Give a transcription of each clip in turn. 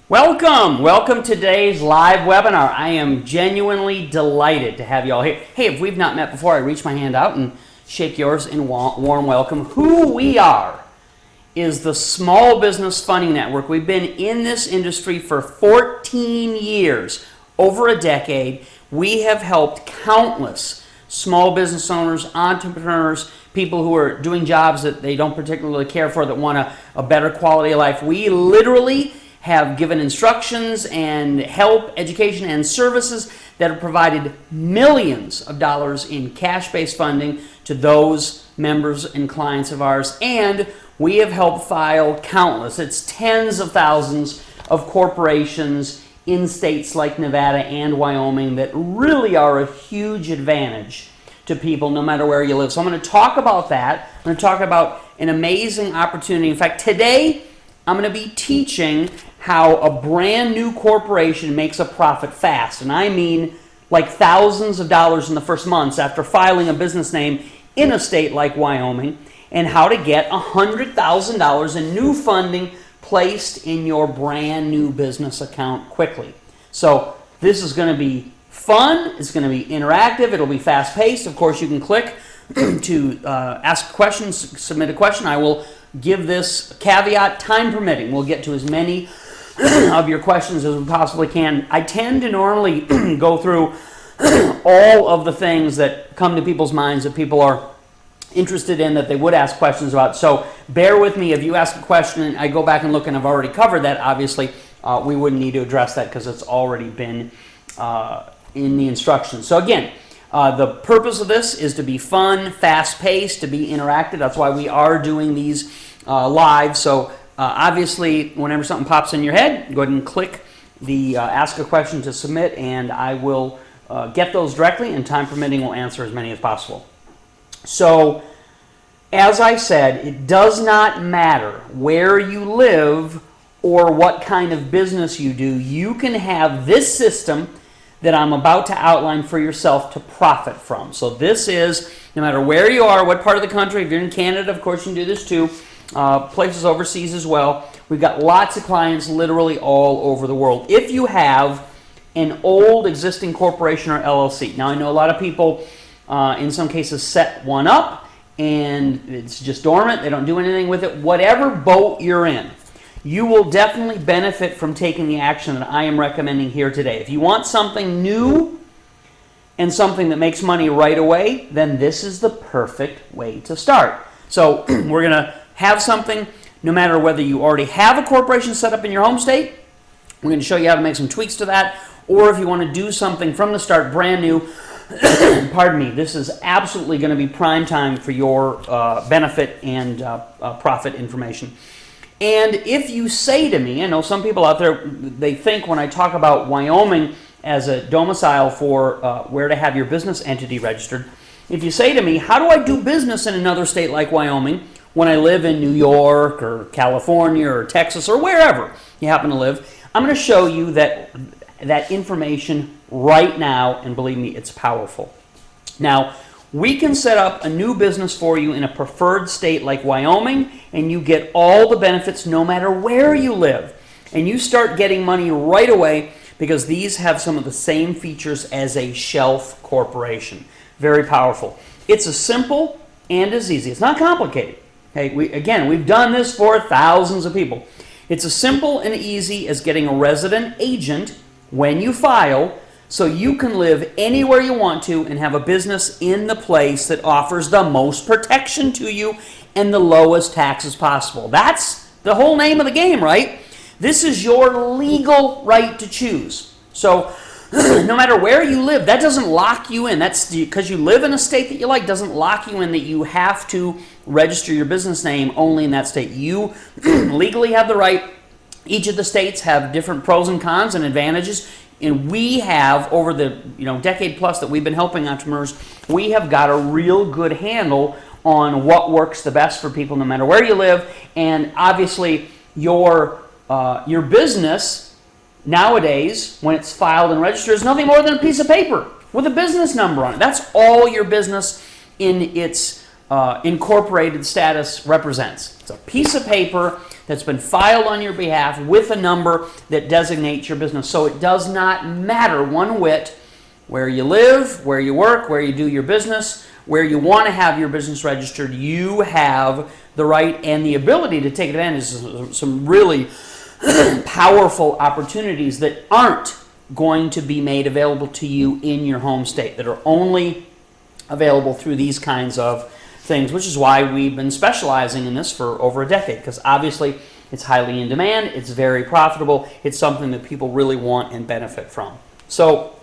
Welcome to today's live webinar. I am genuinely delighted to have you all here. Hey, if we've not met before, I reach my hand out and shake yours in warm welcome. Who we are is the Small Business Funding Network. We've been in this industry for 14 years, over a decade. We have helped countless small business owners, entrepreneurs, people who are doing jobs that they don't particularly care for, that want a better quality of life. We literally have given instructions and help, education, and services that have provided millions of dollars in cash-based funding to those members and clients of ours. And we have helped file countless, it's tens of thousands of corporations in states like Nevada and Wyoming that really are a huge advantage to people no matter where you live. So I'm going to talk about that. I'm going to talk about an amazing opportunity. In fact, today I'm going to be teaching how a brand new corporation makes a profit fast. And I mean like thousands of dollars in the first months after filing a business name in a state like Wyoming, and how to get $100,000 in new funding placed in your brand new business account quickly. So this is going to be fun, it's going to be interactive, it'll be fast paced. Of course, you can click to ask questions, submit a question. I will give this caveat, time permitting. We'll get to as many of your questions as we possibly can. I tend to normally go through all of the things that come to people's minds that people are interested in, that they would ask questions about. So bear with me. If you ask a question and I go back and look and I've already covered that, obviously we wouldn't need to address that because it's already been in the instructions. So again, the purpose of this is to be fun, fast-paced, to be interactive. That's why we are doing these live. So obviously, whenever something pops in your head, go ahead and click the ask a question to submit, and I will get those directly, and time permitting, we'll answer as many as possible. So, as I said, it does not matter where you live or what kind of business you do. You can have this system that I'm about to outline for yourself to profit from. So this is, no matter where you are, what part of the country, if you're in Canada, of course you can do this too, places overseas as well. We've got lots of clients literally all over the world. If you have an old existing corporation or LLC, now I know a lot of people in some cases set one up and it's just dormant, they don't do anything with it. Whatever boat you're in, you will definitely benefit from taking the action that I am recommending here today. If you want something new and something that makes money right away, then this is the perfect way to start. So we're going to have something, no matter whether you already have a corporation set up in your home state, we're going to show you how to make some tweaks to that, or if you want to do something from the start brand new, pardon me, this is absolutely going to be prime time for your benefit and profit information. And if you say to me, I know some people out there, they think when I talk about Wyoming as a domicile for where to have your business entity registered, if you say to me, how do I do business in another state like Wyoming when I live in New York or California or Texas or wherever you happen to live, I'm going to show you that information right now, and believe me, it's powerful. Now, we can set up a new business for you in a preferred state like Wyoming, and you get all the benefits no matter where you live. And you start getting money right away because these have some of the same features as a shelf corporation. Very powerful. It's as simple and as easy. It's not complicated. Okay, we've done this for thousands of people. It's as simple and easy as getting a resident agent when you file, so you can live anywhere you want to and have a business in the place that offers the most protection to you and the lowest taxes possible. That's the whole name of the game, right? This is your legal right to choose. So no matter where you live, that doesn't lock you in. That's because you live in a state that you like, doesn't lock you in that you have to register your business name only in that state. You legally have the right. Each of the states have different pros and cons and advantages. And we have, over the decade plus that we've been helping entrepreneurs, we have got a real good handle on what works the best for people no matter where you live. And obviously, your business nowadays, when it's filed and registered, is nothing more than a piece of paper with a business number on it. That's all your business in its incorporated status represents. It's a piece of paper that's been filed on your behalf with a number that designates your business. So it does not matter one whit where you live, where you work, where you do your business, where you want to have your business registered. You have the right and the ability to take advantage of some really powerful opportunities that aren't going to be made available to you in your home state, that are only available through these kinds of things, which is why we've been specializing in this for over a decade, because obviously it's highly in demand, it's very profitable, it's something that people really want and benefit from. So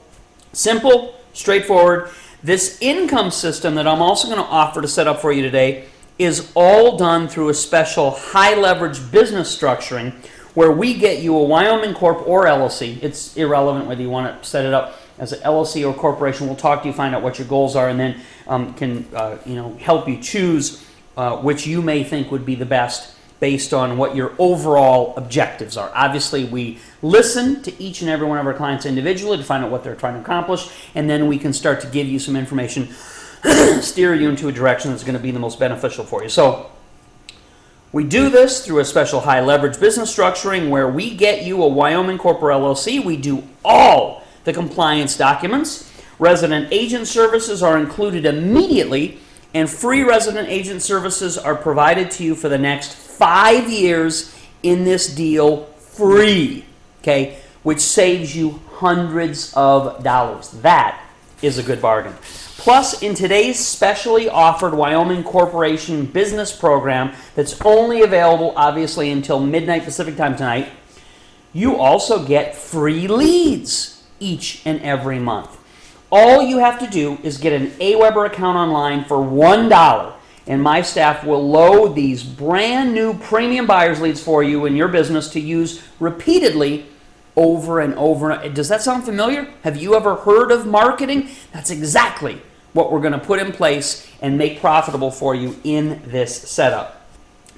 simple, straightforward. This income system that I'm also going to offer to set up for you today is all done through a special high leverage business structuring where we get you a Wyoming Corp or LLC. It's irrelevant whether you want to set it up as an LLC or corporation. We'll talk to you, find out what your goals are, and then can help you choose which you may think would be the best based on what your overall objectives are. Obviously, we listen to each and every one of our clients individually to find out what they're trying to accomplish, and then we can start to give you some information, steer you into a direction that's going to be the most beneficial for you. So we do this through a special high leverage business structuring where we get you a Wyoming Corp or LLC. We do all the compliance documents. Resident agent services are included immediately, and free resident agent services are provided to you for the next 5 years in this deal free, okay, which saves you hundreds of dollars. That is a good bargain. Plus, in today's specially offered Wyoming Corporation Business Program that's only available, obviously, until midnight Pacific time tonight, you also get free leads each and every month. All you have to do is get an AWeber account online for $1, and my staff will load these brand new premium buyers leads for you in your business to use repeatedly over and over. Does that sound familiar? Have you ever heard of marketing? That's exactly what we're going to put in place and make profitable for you in this setup.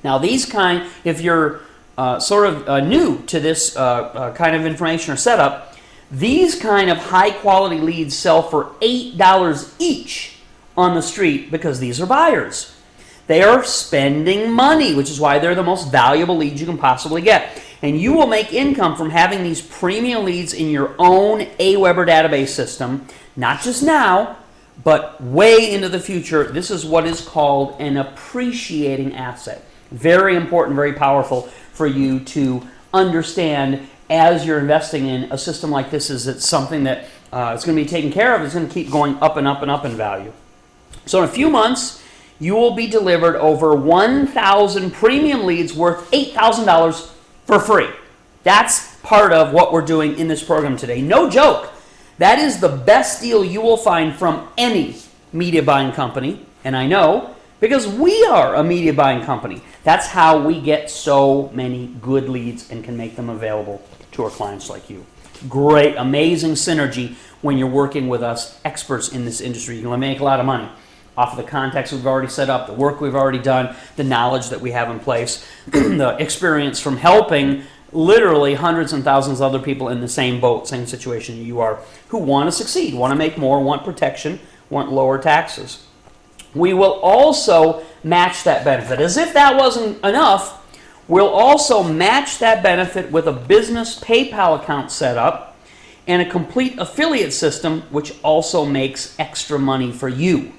Now, if you're new to this kind of information or setup, these kind of high quality leads sell for $8 each on the street because these are buyers. They are spending money, which is why they're the most valuable leads you can possibly get. And you will make income from having these premium leads in your own AWeber database system, not just now, but way into the future. This is what is called an appreciating asset. Very important, very powerful for you to understand as you're investing in a system like this. Is it's something that it's going to be taken care of. It's going to keep going up and up and up in value. So in a few months, you will be delivered over 1,000 premium leads worth $8,000 for free. That's part of what we're doing in this program today. No joke. That is the best deal you will find from any media buying company. And I know because we are a media buying company. That's how we get so many good leads and can make them available to our clients like you. Great, amazing synergy when you're working with us, experts in this industry. You're going to make a lot of money off of the contacts we've already set up, the work we've already done, the knowledge that we have in place, the experience from helping literally hundreds and thousands of other people in the same boat, same situation you are, who want to succeed, want to make more, want protection, want lower taxes. We will also match that benefit. As if that wasn't enough, we'll also match that benefit with a business PayPal account set up and a complete affiliate system, which also makes extra money for you.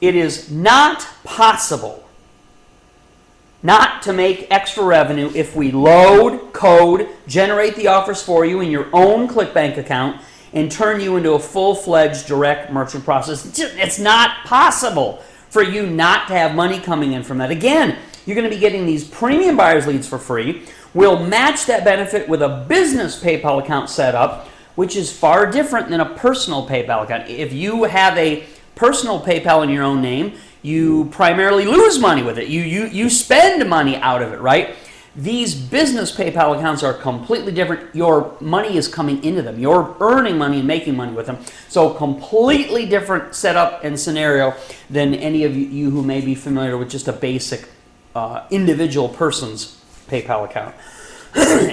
It is not possible not to make extra revenue if we load, code, generate the offers for you in your own ClickBank account and turn you into a full-fledged direct merchant process. It's not possible for you not to have money coming in from that. Again, you're going to be getting these premium buyers leads for free. We'll match that benefit with a business PayPal account set up, which is far different than a personal PayPal account. If you have a personal PayPal in your own name, you primarily lose money with it. You spend money out of it, right? These business PayPal accounts are completely different. Your money is coming into them. You're earning money and making money with them. So completely different setup and scenario than any of you who may be familiar with just a basic individual person's PayPal account.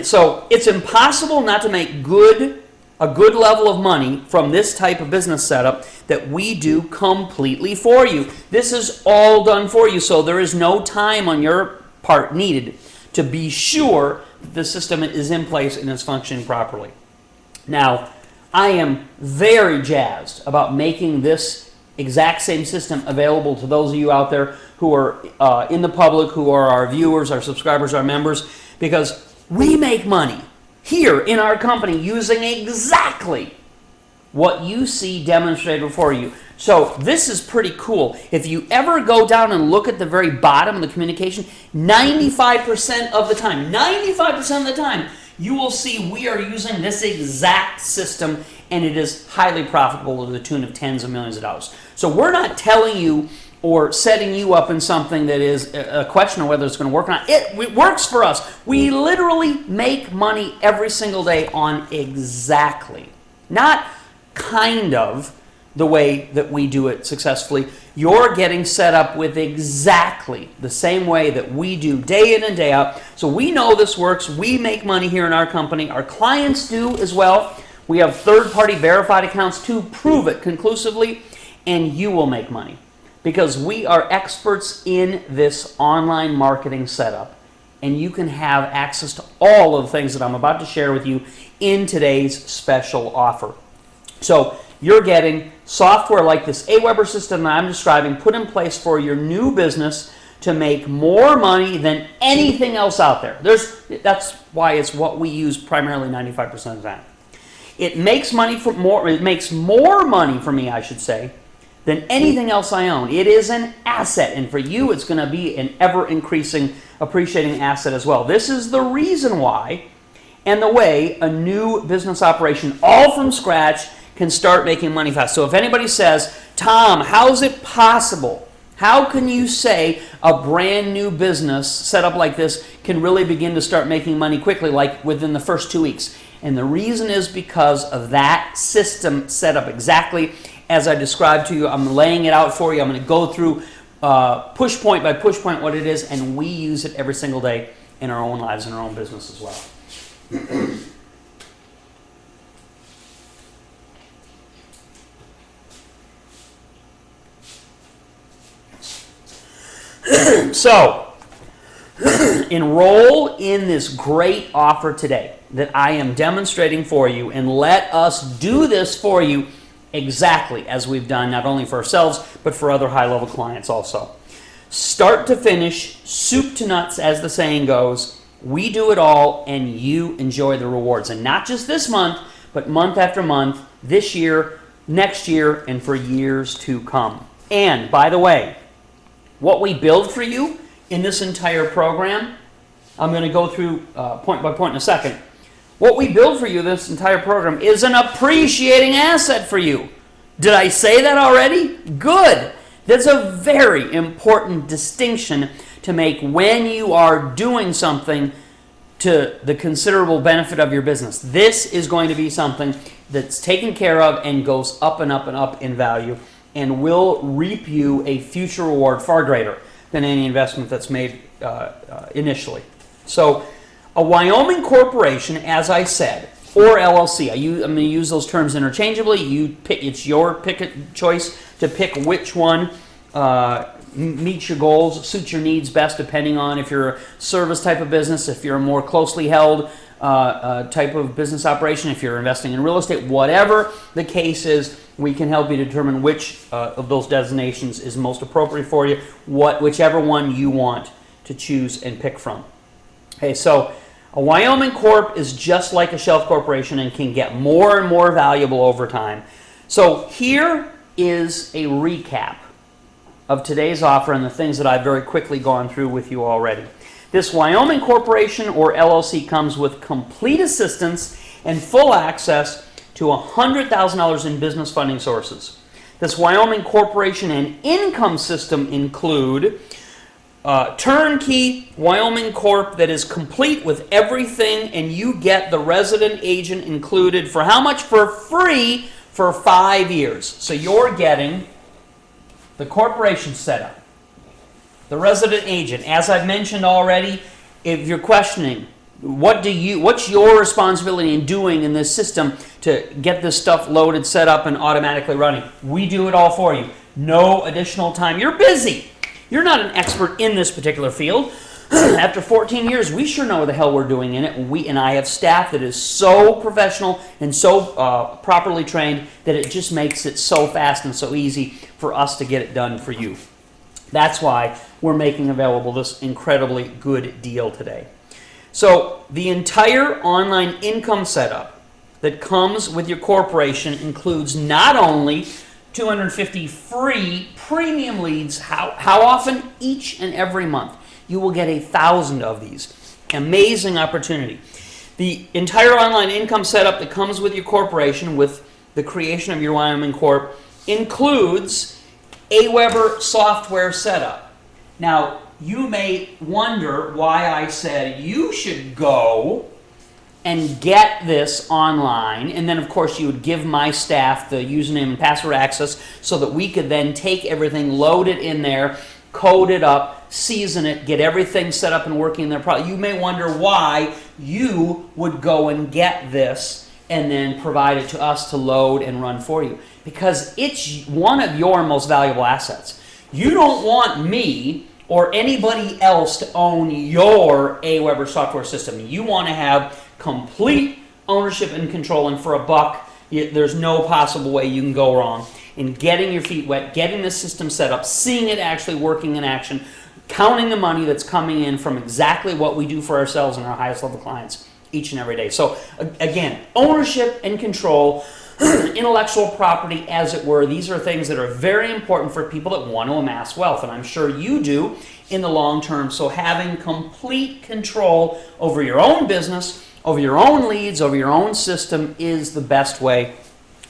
So it's impossible not to make good a good level of money from this type of business setup that we do completely for you. This is all done for you, so there is no time on your part needed to be sure that the system is in place and is functioning properly. Now, I am very jazzed about making this exact same system available to those of you out there who are in the public, who are our viewers, our subscribers, our members, because we make money here in our company using exactly what you see demonstrated before you. So this is pretty cool. If you ever go down and look at the very bottom of the communication, 95% of the time, you will see we are using this exact system, and it is highly profitable to the tune of tens of millions of dollars. So we're not telling you or setting you up in something that is a question of whether it's going to work or not. It works for us. We literally make money every single day on exactly, not kind of, the way that we do it successfully. You're getting set up with exactly the same way that we do day in and day out. So we know this works. We make money here in our company. Our clients do as well. We have third-party verified accounts to prove it conclusively, and you will make money because we are experts in this online marketing setup, and you can have access to all of the things that I'm about to share with you in today's special offer. So you're getting software like this Aweber system that I'm describing put in place for your new business to make more money than anything else out there. That's why it's what we use primarily 95% of the time. It makes money for more. It makes more money for me, I should say, than anything else I own. It is an asset, and for you, it's going to be an ever-increasing, appreciating asset as well. This is the reason why, and the way a new business operation, all from scratch, can start making money fast. So if anybody says, Tom, how is it possible? How can you say a brand new business set up like this can really begin to start making money quickly, like within the first 2 weeks? And the reason is because of that system set up exactly as I described to you. I'm laying it out for you. I'm going to go through push point by push point what it is, and we use it every single day in our own lives and our own business as well. So, enroll in this great offer today that I am demonstrating for you, and let us do this for you exactly as we've done, not only for ourselves, but for other high-level clients also. Start to finish, soup to nuts, as the saying goes. We do it all, and you enjoy the rewards. And not just this month, but month after month, this year, next year, and for years to come. And, by the way, what we build for you in this entire program, I'm going to go through point by point in a second. What we build for you in this entire program is an appreciating asset for you. Did I say that already? Good. That's a very important distinction to make when you are doing something to the considerable benefit of your business. This is going to be something that's taken care of and goes up and up and up in value, and will reap you a future reward far greater than any investment that's made initially. So, a Wyoming corporation, as I said, or LLC, I'm going to use those terms interchangeably. It's your choice to pick which one meets your goals, suits your needs best, depending on if you're a service type of business, if you're a more closely held type of business operation, if you're investing in real estate, whatever the case is, we can help you determine which of those designations is most appropriate for you, whichever one you want to choose and pick from. Okay, so a Wyoming Corp is just like a shelf corporation and can get more and more valuable over time. So here is a recap of today's offer and the things that I've very quickly gone through with you already. This Wyoming Corporation or LLC comes with complete assistance and full access to $100,000 in business funding sources. This Wyoming Corporation and income system include turnkey Wyoming Corp that is complete with everything, and you get the resident agent included for how much? For free for 5 years. So you're getting the corporation setup, the resident agent. As I've mentioned already, if you're questioning, What's your responsibility in doing in this system to get this stuff loaded, set up, and automatically running? We do it all for you. No additional time. You're busy. You're not an expert in this particular field. After 14 years, we sure know what the hell we're doing in it. I have staff that is so professional and so properly trained that it just makes it so fast and so easy for us to get it done for you. That's why we're making available this incredibly good deal today. So the entire online income setup that comes with your corporation includes not only 250 free premium leads, how often? Each and every month. You will get 1,000 of these. Amazing opportunity. The entire online income setup that comes with your corporation, with the creation of your Wyoming Corp, includes AWeber software setup. Now, you may wonder why I said you should go and get this online, and then of course you would give my staff the username and password access so that we could then take everything, load it in there, code it up, season it, get everything set up and working in their product. You may wonder why you would go and get this and then provide it to us to load and run for you. Because it's one of your most valuable assets. You don't want me or anybody else to own your AWeber software system. You want to have complete ownership and control, and for $1, there's no possible way you can go wrong in getting your feet wet, getting the system set up, seeing it actually working in action, counting the money that's coming in from exactly what we do for ourselves and our highest level clients each and every day. So again, ownership and control, intellectual property as it were, these are things that are very important for people that want to amass wealth, and I'm sure you do in the long term. So having complete control over your own business, over your own leads, over your own system is the best way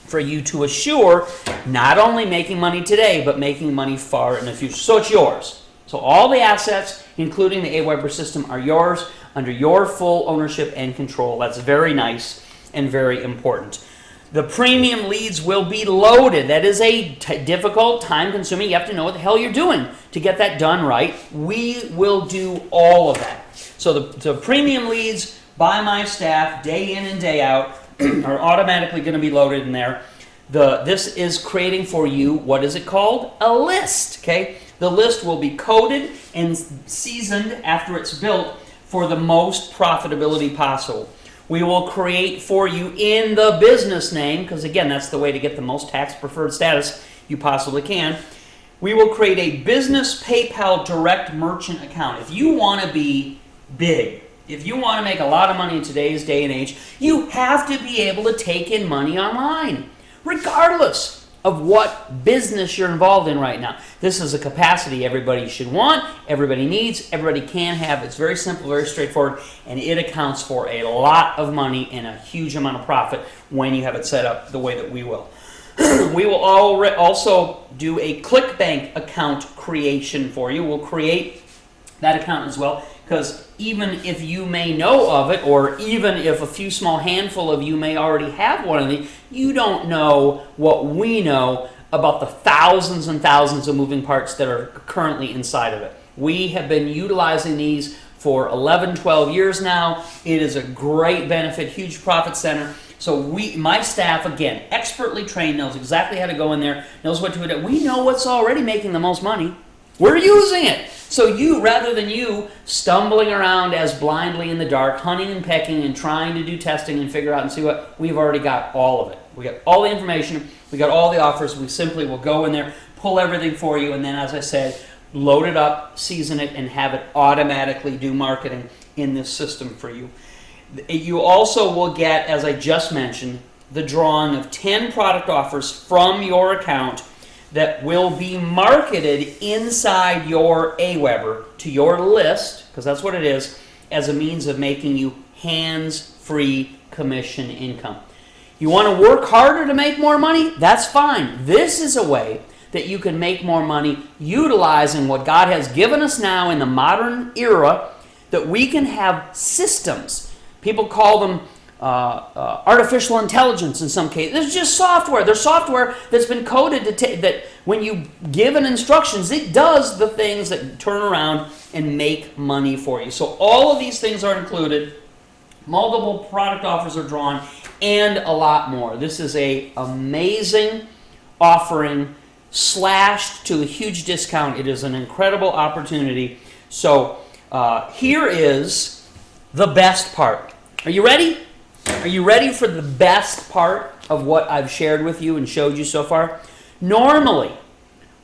for you to assure not only making money today, but making money far in the future. So it's yours. So all the assets, including the AWeber system, are yours under your full ownership and control. That's very nice and very important. The premium leads will be loaded. That is a difficult, time-consuming. You have to know what the hell you're doing to get that done right. We will do all of that. So the premium leads by my staff, day in and day out, are automatically going to be loaded in there. This is creating for you, what is it called? A list, okay? The list will be coded and seasoned after it's built for the most profitability possible. We will create for you in the business name, because again, that's the way to get the most tax-preferred status you possibly can. We will create a business PayPal direct merchant account. If you want to be big, if you want to make a lot of money in today's day and age, you have to be able to take in money online, regardless of what business you're involved in right now. This is a capacity everybody should want, everybody needs, everybody can have. It's very simple, very straightforward, and it accounts for a lot of money and a huge amount of profit when you have it set up the way that we will. We will also do a ClickBank account creation for you. We'll create that account as well, because even if you may know of it, or even if a few small handful of you may already have one of these, you don't know what we know about the thousands and thousands of moving parts that are currently inside of it. We have been utilizing these for 11, 12 years now. It is a great benefit, huge profit center. So my staff, again, expertly trained, knows exactly how to go in there, knows what to do. We know what's already making the most money. We're using it. So rather than you stumbling around as blindly in the dark, hunting and pecking and trying to do testing and figure out and see what, we've already got all of it. We got all the information, we got all the offers, we simply will go in there, pull everything for you, and then, as I said, load it up, season it, and have it automatically do marketing in this system for you. You also will get, as I just mentioned, the drawing of 10 product offers from your account that will be marketed inside your AWeber to your list, because that's what it is, as a means of making you hands-free commission income. You want to work harder to make more money? That's fine. This is a way that you can make more money utilizing what God has given us now in the modern era, that we can have systems. People call them artificial intelligence in some cases. It's just software. There's software that's been coded that when you give it instructions, it does the things that turn around and make money for you. So all of these things are included multiple product offers are drawn, and a lot more. This is an amazing offering, slashed to a huge discount. It is an incredible opportunity. So here is the best part. Are you ready? Are you ready for the best part of what I've shared with you and showed you so far? Normally,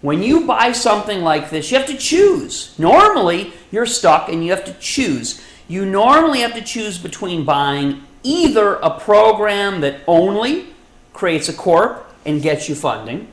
when you buy something like this, you have to choose. Normally, you're stuck and you have to choose. You normally have to choose between buying either a program that only creates a corp and gets you funding.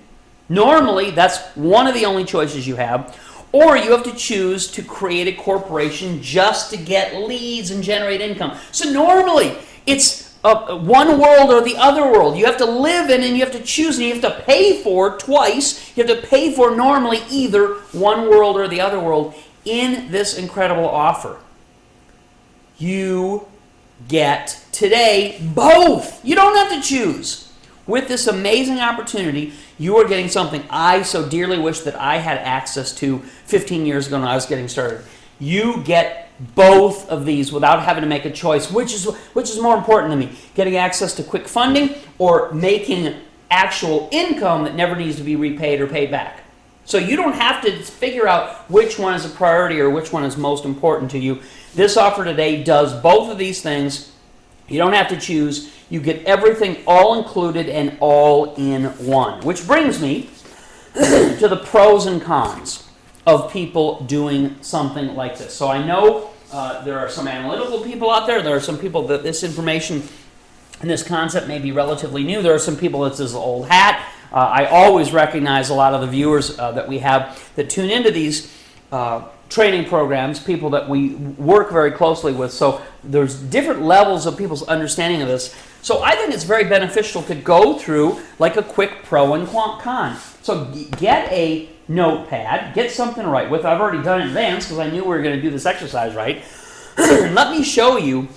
Normally, that's one of the only choices you have. Or you have to choose to create a corporation just to get leads and generate income. So normally, it's one world or the other world. You have to live in and you have to choose and you have to pay for twice. You have to pay for normally either one world or the other world in this incredible offer. You get today both. You don't have to choose. With this amazing opportunity, you are getting something I so dearly wish that I had access to 15 years ago when I was getting started. You get both of these without having to make a choice. Which is more important to me? Getting access to quick funding or making actual income that never needs to be repaid or paid back. So you don't have to figure out which one is a priority or which one is most important to you. This offer today does both of these things. You don't have to choose. You get everything all included and all in one. Which brings me to the pros and cons of people doing something like this. So I know there are some analytical people out there. There are some people that this information and this concept may be relatively new. There are some people that's this old hat. I always recognize a lot of the viewers that we have that tune into these training programs, people that we work very closely with. So there's different levels of people's understanding of this. So I think it's very beneficial to go through like a quick pro and con. So get a notepad, get something to write with. I've already done it in advance because I knew we were going to do this exercise right. Let me show you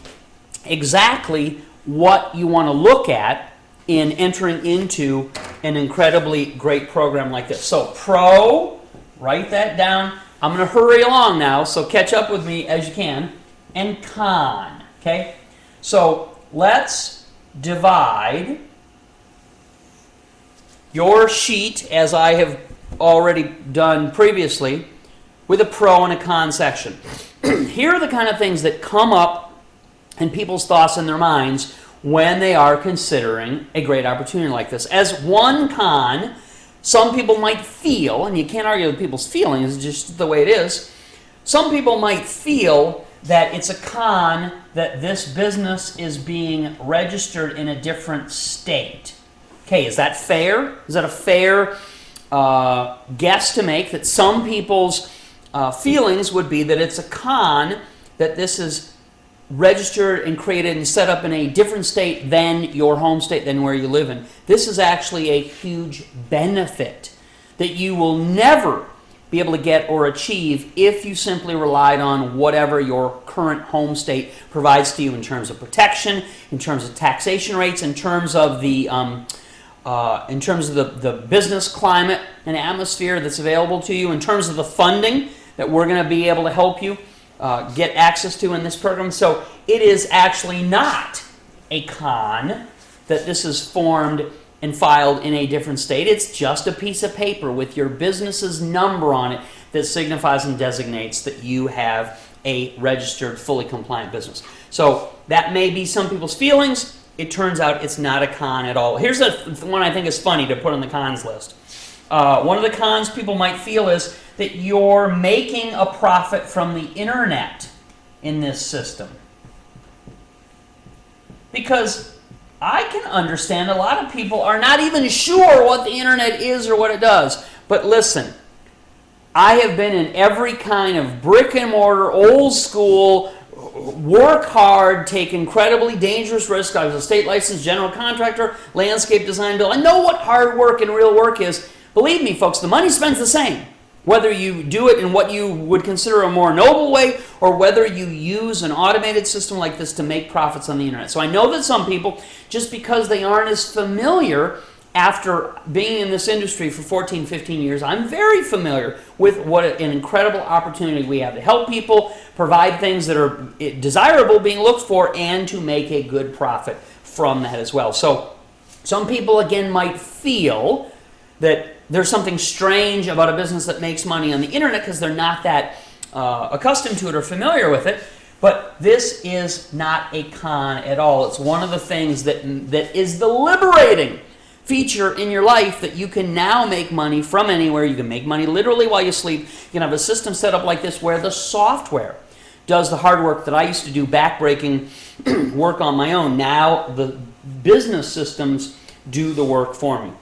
exactly what you want to look at in entering into an incredibly great program like this. So pro, write that down. I'm going to hurry along now, so catch up with me as you can. And con, okay? So let's divide your sheet, as I have already done previously, with a pro and a con section. Here are the kind of things that come up in people's thoughts in their minds when they are considering a great opportunity like this. As one con, some people might feel, and you can't argue with people's feelings, it's just the way it is, some people might feel that it's a con that this business is being registered in a different state. Okay, is that fair? Is that a fair guess to make, that some people's feelings would be that it's a con that this is registered and created and set up in a different state than your home state, than where you live in? This is actually a huge benefit that you will never be able to get or achieve if you simply relied on whatever your current home state provides to you in terms of protection, in terms of taxation rates, in terms of the business climate and atmosphere that's available to you, in terms of the funding that we're going to be able to help you get access to in this program. So it is actually not a con that this is formed and filed in a different state. It's just a piece of paper with your business's number on it that signifies and designates that you have a registered, fully compliant business. So that may be some people's feelings. It turns out it's not a con at all. Here's the one I think is funny to put on the cons list. One of the cons people might feel is that you're making a profit from the internet in this system. Because I can understand a lot of people are not even sure what the internet is or what it does. But listen, I have been in every kind of brick and mortar, old school, work hard, take incredibly dangerous risks. I was a state licensed general contractor, landscape design builder. I know what hard work and real work is. Believe me, folks, the money spent's the same. Whether you do it in what you would consider a more noble way or whether you use an automated system like this to make profits on the internet. So I know that some people, just because they aren't as familiar after being in this industry for 14, 15 years, I'm very familiar with what an incredible opportunity we have to help people, provide things that are desirable, being looked for, and to make a good profit from that as well. So some people, again, might feel that there's something strange about a business that makes money on the internet because they're not that accustomed to it or familiar with it. But this is not a con at all. It's one of the things that is the liberating feature in your life, that you can now make money from anywhere. You can make money literally while you sleep. You can have a system set up like this where the software does the hard work that I used to do, backbreaking work on my own. Now the business systems do the work for me.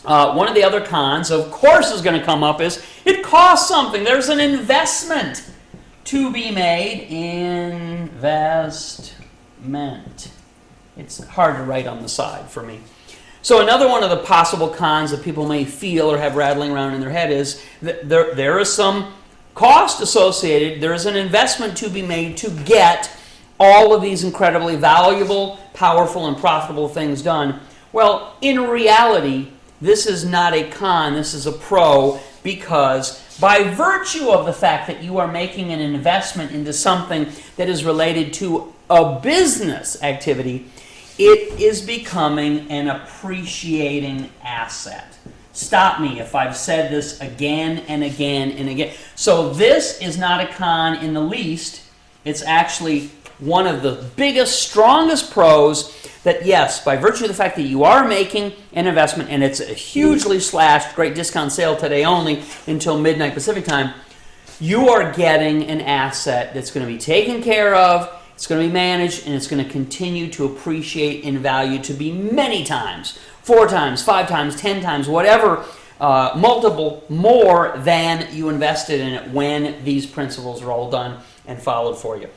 One of the other cons, of course, is going to come up is it costs something. There's an investment to be made. Investment. It's hard to write on the side for me. So another one of the possible cons that people may feel or have rattling around in their head is that there is some cost associated. There is an investment to be made to get all of these incredibly valuable, powerful, and profitable things done. Well, in reality, this is not a con, this is a pro, because by virtue of the fact that you are making an investment into something that is related to a business activity, it is becoming an appreciating asset. Stop me if I've said this again and again and again. So this is not a con in the least. It's actually one of the biggest, strongest pros that, yes, by virtue of the fact that you are making an investment, and it's a hugely slashed, great discount sale today only until midnight Pacific time, you are getting an asset that's going to be taken care of, it's going to be managed, and it's going to continue to appreciate in value to be many times, 4 times, 5 times, 10 times, whatever, multiple more than you invested in it when these principles are all done and followed for you.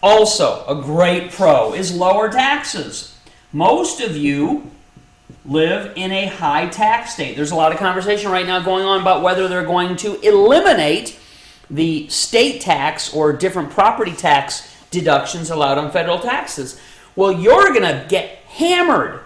Also, a great pro is lower taxes. Most of you live in a high tax state. There's a lot of conversation right now going on about whether they're going to eliminate the state tax or different property tax deductions allowed on federal taxes. Well, you're going to get hammered,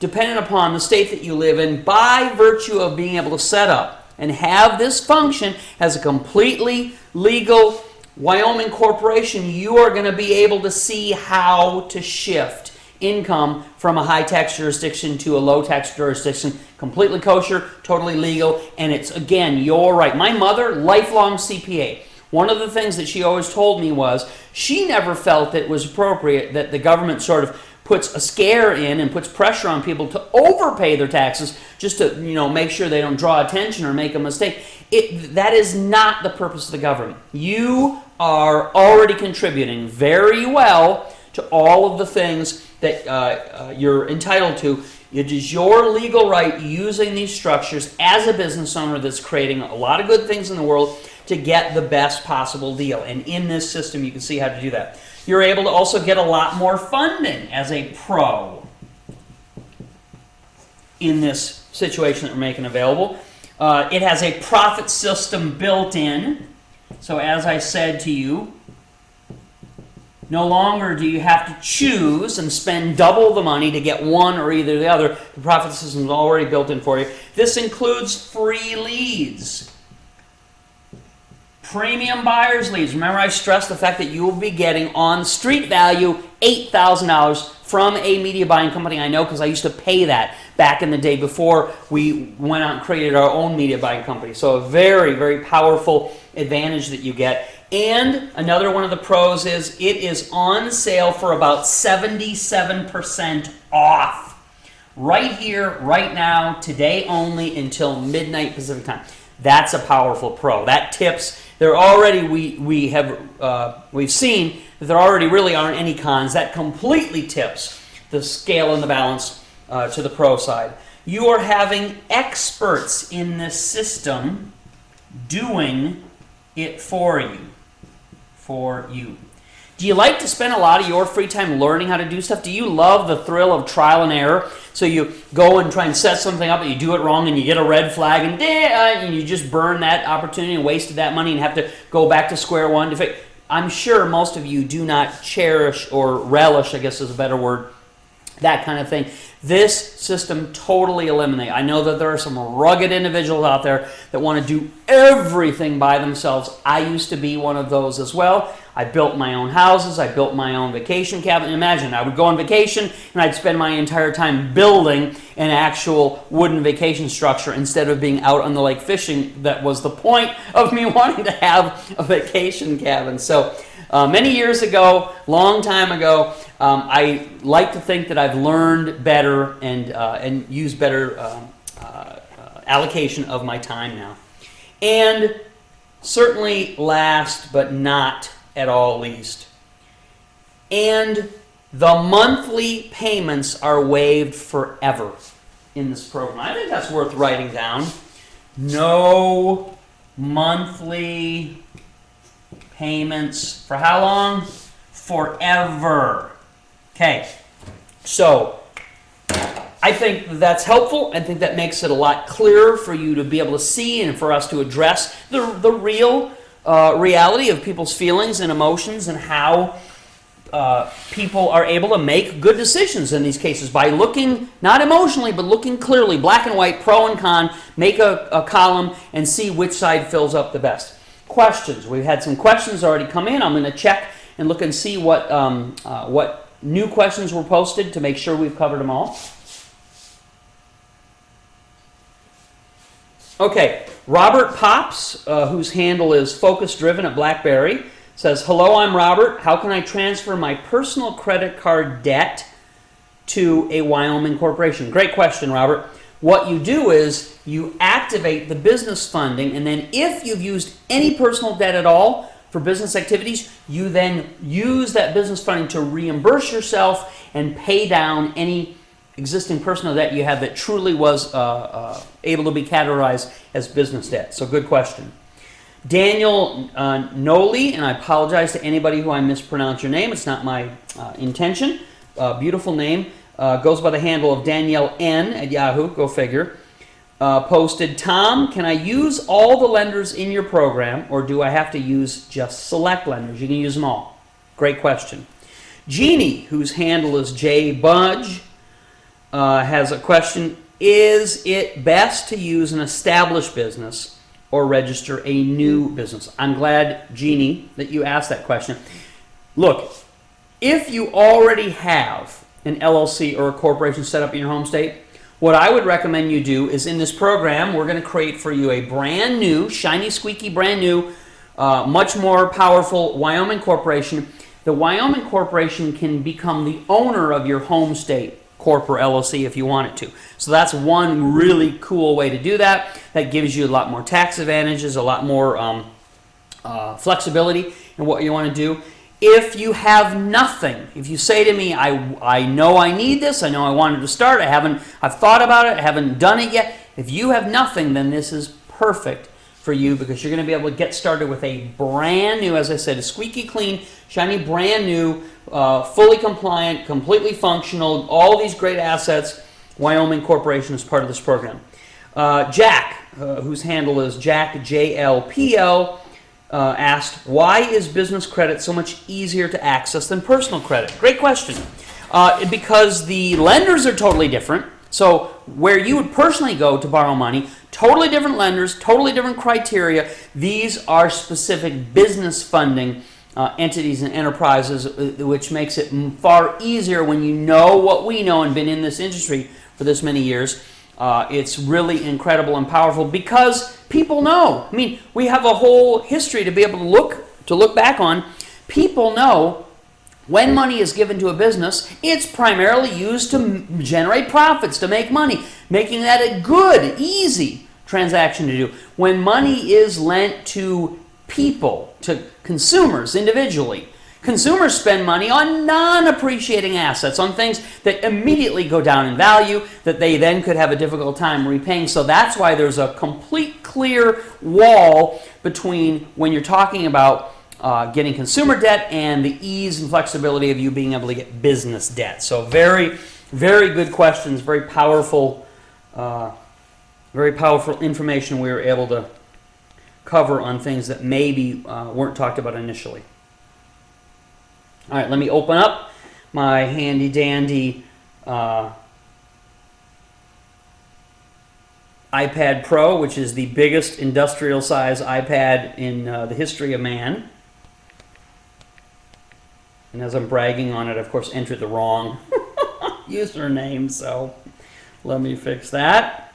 depending upon the state that you live in, by virtue of being able to set up and have this function as a completely legal Wyoming corporation. You are going to be able to see how to shift income from a high tax jurisdiction to a low tax jurisdiction, completely kosher, totally legal, and it's, again, your right. My mother, lifelong CPA. One of the things that she always told me was she never felt it was appropriate that the government sort of puts a scare in and puts pressure on people to overpay their taxes just to, make sure they don't draw attention or make a mistake. That is not the purpose of the government. You are already contributing very well to all of the things that you're entitled to. It is your legal right, using these structures as a business owner that's creating a lot of good things in the world, to get the best possible deal. And in this system, you can see how to do that. You're able to also get a lot more funding as a pro in this situation that we're making available. It has a profit system built in. So as I said to you, no longer do you have to choose and spend double the money to get one or either the other. The profit system is already built in for you. This includes free leads. Premium buyer's leads. Remember, I stressed the fact that you will be getting on street value $8,000 from a media buying company. I know because I used to pay that back in the day before we went out and created our own media buying company. So a very, very powerful advantage that you get. And another one of the pros is it is on sale for about 77% off. Right here, right now, today only, until midnight Pacific time. That's a powerful pro. That tips. There already we've seen that there already really aren't any cons. That completely tips the scale and the balance to the pro side. You are having experts in this system doing it for you. Do you like to spend a lot of your free time learning how to do stuff? Do you love the thrill of trial and error? So you go and try and set something up and you do it wrong and you get a red flag and you just burn that opportunity and wasted that money and have to go back to square one. I'm sure most of you do not cherish or relish, I guess is a better word, that kind of thing. This system totally eliminates. I know that there are some rugged individuals out there that want to do everything by themselves. I used to be one of those as well. I built my own houses. I built my own vacation cabin. Imagine, I would go on vacation and I'd spend my entire time building an actual wooden vacation structure instead of being out on the lake fishing. That was the point of me wanting to have a vacation cabin. So many years ago, long time ago, I like to think that I've learned better and use better allocation of my time now. And certainly last but not at all least, and the monthly payments are waived forever in this program. I think that's worth writing down. No monthly payments for how long? Forever. Okay, so I think that's helpful. I think that makes it a lot clearer for you to be able to see and for us to address the real reality of people's feelings and emotions and how people are able to make good decisions in these cases by looking, not emotionally, but looking clearly, black and white, pro and con, make a column and see which side fills up the best. Questions. We've had some questions already come in. I'm going to check and look and see what new questions were posted to make sure we've covered them all. Okay, Robert Pops, whose handle is Focus Driven at BlackBerry, says, "Hello, I'm Robert. How can I transfer my personal credit card debt to a Wyoming corporation?" Great question, Robert. What you do is you activate the business funding, and then if you've used any personal debt at all for business activities, you then use that business funding to reimburse yourself and pay down any existing personal debt you have that truly was able to be categorized as business debt. So good question. Daniel Noli, and I apologize to anybody who I mispronounce your name. It's not my intention. Beautiful name. Goes by the handle of Danielle N at Yahoo. Go figure. Posted, "Tom, can I use all the lenders in your program, or do I have to use just select lenders?" You can use them all. Great question. Jeannie, whose handle is J Budge, has a question: "Is it best to use an established business or register a new business?" I'm glad, Jeannie, that you asked that question. Look, if you already have an LLC or a corporation set up in your home state, what I would recommend you do is in this program, we're going to create for you a brand new, shiny, squeaky, brand new, much more powerful Wyoming corporation. The Wyoming corporation can become the owner of your home state corp or LLC if you want it to. So that's one really cool way to do that. That gives you a lot more tax advantages, a lot more flexibility in what you want to do. If you have nothing, if you say to me, I know I need this, I know I wanted to start, I've thought about it, I haven't done it yet. If you have nothing, then this is perfect for you because you're going to be able to get started with a brand new, as I said, a squeaky clean, shiny, brand new, fully compliant, completely functional, all these great assets. Wyoming Corporation is part of this program. Jack, whose handle is Jack JLPL, asked, "Why is business credit so much easier to access than personal credit?" Great question. Because the lenders are totally different. So where you would personally go to borrow money, totally different lenders, totally different criteria. These are specific business funding entities and enterprises, which makes it far easier when you know what we know and been in this industry for this many years. It's really incredible and powerful because people know. I mean, we have a whole history to be able to look back on. People know when money is given to a business, it's primarily used to generate profits, to make money, making that a good, easy transaction to do. When money is lent to people, to consumers individually, consumers spend money on non-appreciating assets, on things that immediately go down in value, that they then could have a difficult time repaying. So that's why there's a complete clear wall between when you're talking about getting consumer debt and the ease and flexibility of you being able to get business debt. So very, very good questions, very powerful information we were able to cover on things that maybe weren't talked about initially. All right, let me open up my handy dandy iPad Pro, which is the biggest industrial size iPad in the history of man. And as I'm bragging on it, of course, entered the wrong username, so let me fix that.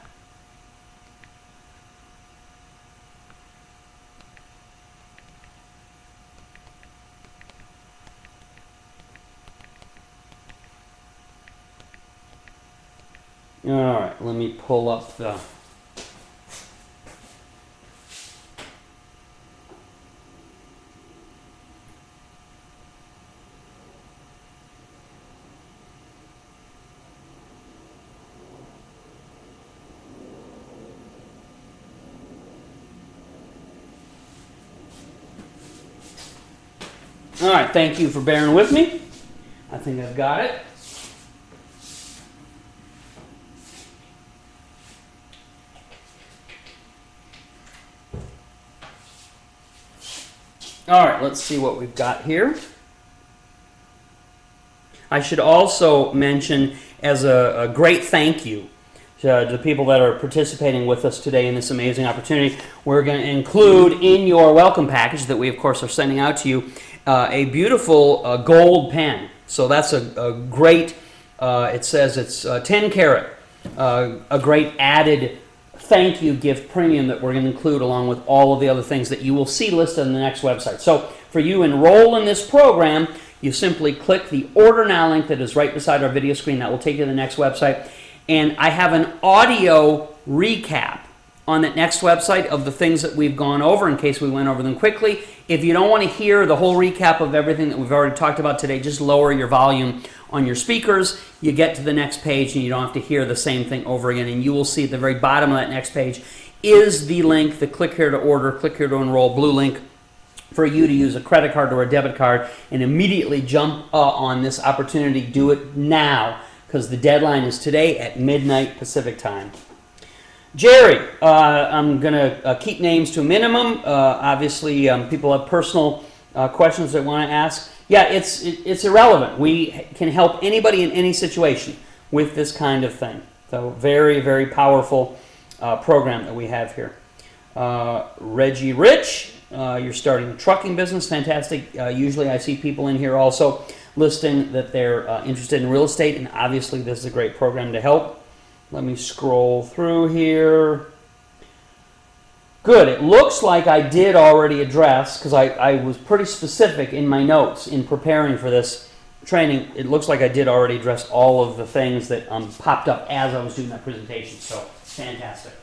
All right, let me pull up the... All right, thank you for bearing with me. I think I've got it. All right, let's see what we've got here. I should also mention, as a great thank you to the people that are participating with us today in this amazing opportunity, we're going to include in your welcome package that we, of course, are sending out to you a beautiful gold pen. So that's a great, it says it's 10 karat, a great added thank you gift premium that we're going to include along with all of the other things that you will see listed on the next website. So for you enroll in this program, you simply click the Order Now link that is right beside our video screen. That will take you to the next website. And I have an audio recap on that next website of the things that we've gone over in case we went over them quickly. If you don't want to hear the whole recap of everything that we've already talked about today, just lower your volume on your speakers. You get to the next page and you don't have to hear the same thing over again. And you will see at the very bottom of that next page is the link, the click here to order, click here to enroll, blue link for you to use a credit card or a debit card and immediately jump on this opportunity. Do it now because the deadline is today at midnight Pacific time. Jerry, I'm going to keep names to a minimum. Obviously, people have personal questions they want to ask. Yeah, it's irrelevant. We can help anybody in any situation with this kind of thing. So very, very powerful program that we have here. Reggie Rich, you're starting a trucking business. Fantastic. Usually I see people in here also listing that they're interested in real estate, and obviously this is a great program to help. Let me scroll through here. Good. It looks like I did already address, because I was pretty specific in my notes in preparing for this training. It looks like I did already address all of the things that popped up as I was doing my presentation. So, fantastic.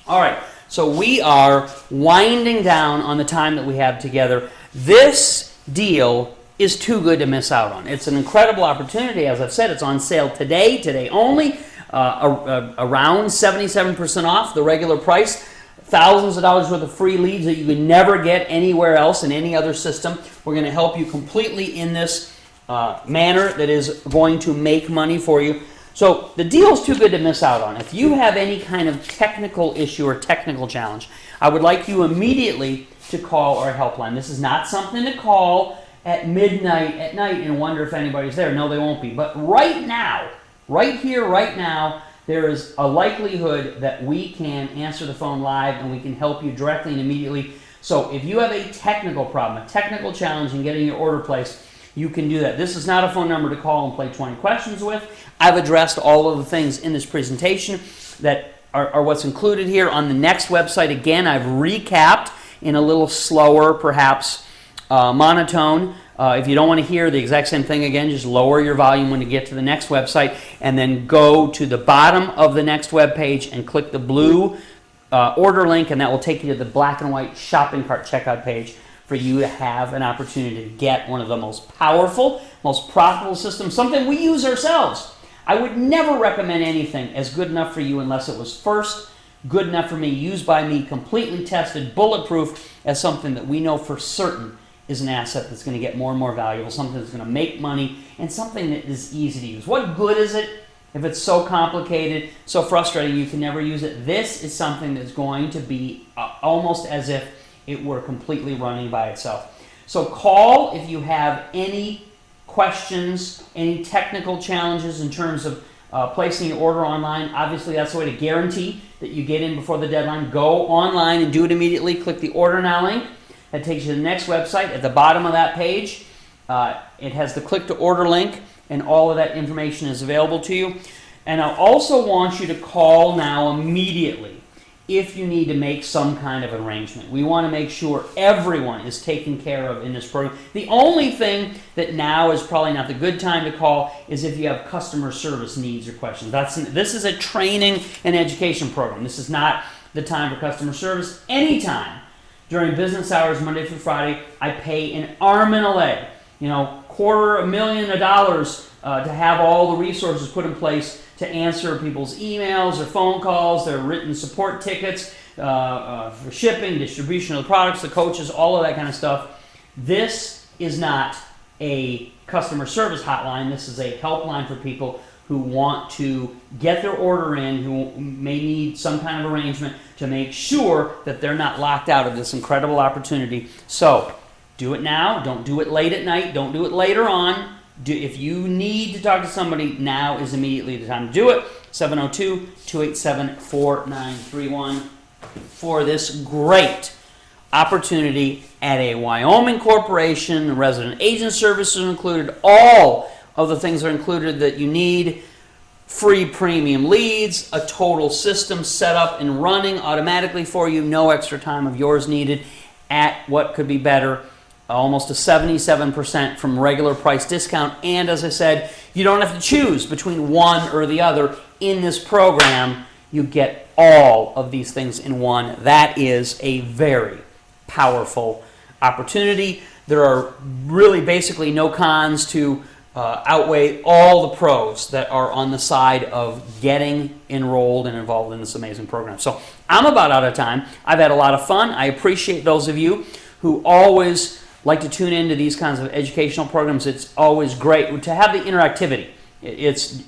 All right. So, we are winding down on the time that we have together. This deal is too good to miss out on. It's an incredible opportunity. As I've said, it's on sale today only. Around 77% off the regular price. Thousands of dollars worth of free leads that you could never get anywhere else in any other system. We're going to help you completely in this manner that is going to make money for you. So the deal is too good to miss out on. If you have any kind of technical issue or technical challenge, I would like you immediately to call our helpline. This is not something to call at midnight at night and wonder if anybody's there. No, they won't be. But right now, right here, right now, there is a likelihood that we can answer the phone live and we can help you directly and immediately. So if you have a technical problem, a technical challenge in getting your order placed, you can do that. This is not a phone number to call and play 20 questions with. I've addressed all of the things in this presentation that are what's included here. On the next website, again, I've recapped in a little slower, perhaps monotone. If you don't want to hear the exact same thing again, just lower your volume when you get to the next website and then go to the bottom of the next web page and click the blue order link, and that will take you to the black and white shopping cart checkout page for you to have an opportunity to get one of the most powerful, most profitable systems, something we use ourselves. I would never recommend anything as good enough for you unless it was first good enough for me, used by me, completely tested, bulletproof, as something that we know for certain is an asset that's going to get more and more valuable, something that's going to make money, and something that is easy to use. What good is it if it's so complicated, so frustrating you can never use it? This is something that's going to be almost as if it were completely running by itself. So call if you have any questions, any technical challenges in terms of placing your order online, obviously that's the way to guarantee that you get in before the deadline. Go online and do it immediately. Click the Order Now link. That takes you to the next website. At the bottom of that page, it has the Click to Order link, and all of that information is available to you. And I also want you to call now immediately if you need to make some kind of arrangement. We want to make sure everyone is taken care of in this program. The only thing that now is probably not the good time to call is if you have customer service needs or questions. This is a training and education program. This is not the time for customer service. Anytime during business hours, Monday through Friday, I pay an arm and a leg, $250,000 to have all the resources put in place to answer people's emails, their phone calls, their written support tickets, for shipping, distribution of the products, the coaches, all of that kind of stuff. This is not a customer service hotline. This is a helpline for people who want to get their order in, who may need some kind of arrangement to make sure that they're not locked out of this incredible opportunity. So do it now. Don't do it late at night. Don't do it later on. If you need to talk to somebody, now is immediately the time to do it. 702-287-4931 for this great opportunity at a Wyoming corporation. Resident agent services are included. All of the things are included that you need. Free premium leads, a total system set up and running automatically for you. No extra time of yours needed at what could be better. Almost a 77% from regular price discount. And as I said, you don't have to choose between one or the other. In this program, you get all of these things in one. That is a very powerful opportunity. There are really basically no cons to outweigh all the pros that are on the side of getting enrolled and involved in this amazing program. So I'm about out of time. I've had a lot of fun. I appreciate those of you who always like to tune into these kinds of educational programs. It's always great to have the interactivity. It's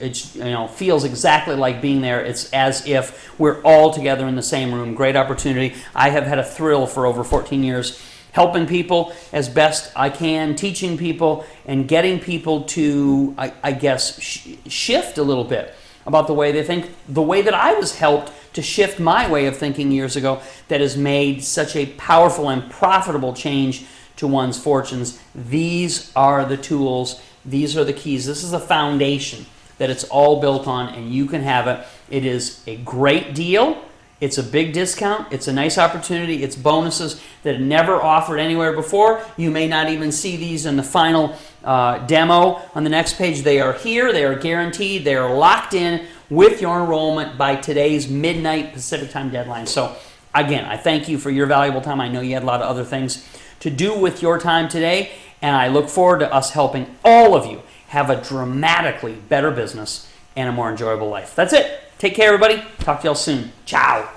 feels exactly like being there. It's as if we're all together in the same room. Great opportunity. I have had a thrill for over 14 years helping people as best I can, teaching people and getting people to, I guess, shift a little bit about the way they think, the way that I was helped to shift my way of thinking years ago that has made such a powerful and profitable change to one's fortunes. These are the tools. These are the keys. This is a foundation that it's all built on, and you can have it. It is a great deal. It's a big discount. It's a nice opportunity. It's bonuses that are never offered anywhere before. You may not even see these in the final demo on the next page. They are here. They are guaranteed. They are locked in with your enrollment by today's midnight Pacific time deadline. So again, I thank you for your valuable time. I know you had a lot of other things to do with your time today, and I look forward to us helping all of you have a dramatically better business and a more enjoyable life. That's it. Take care, everybody. Talk to y'all soon. Ciao.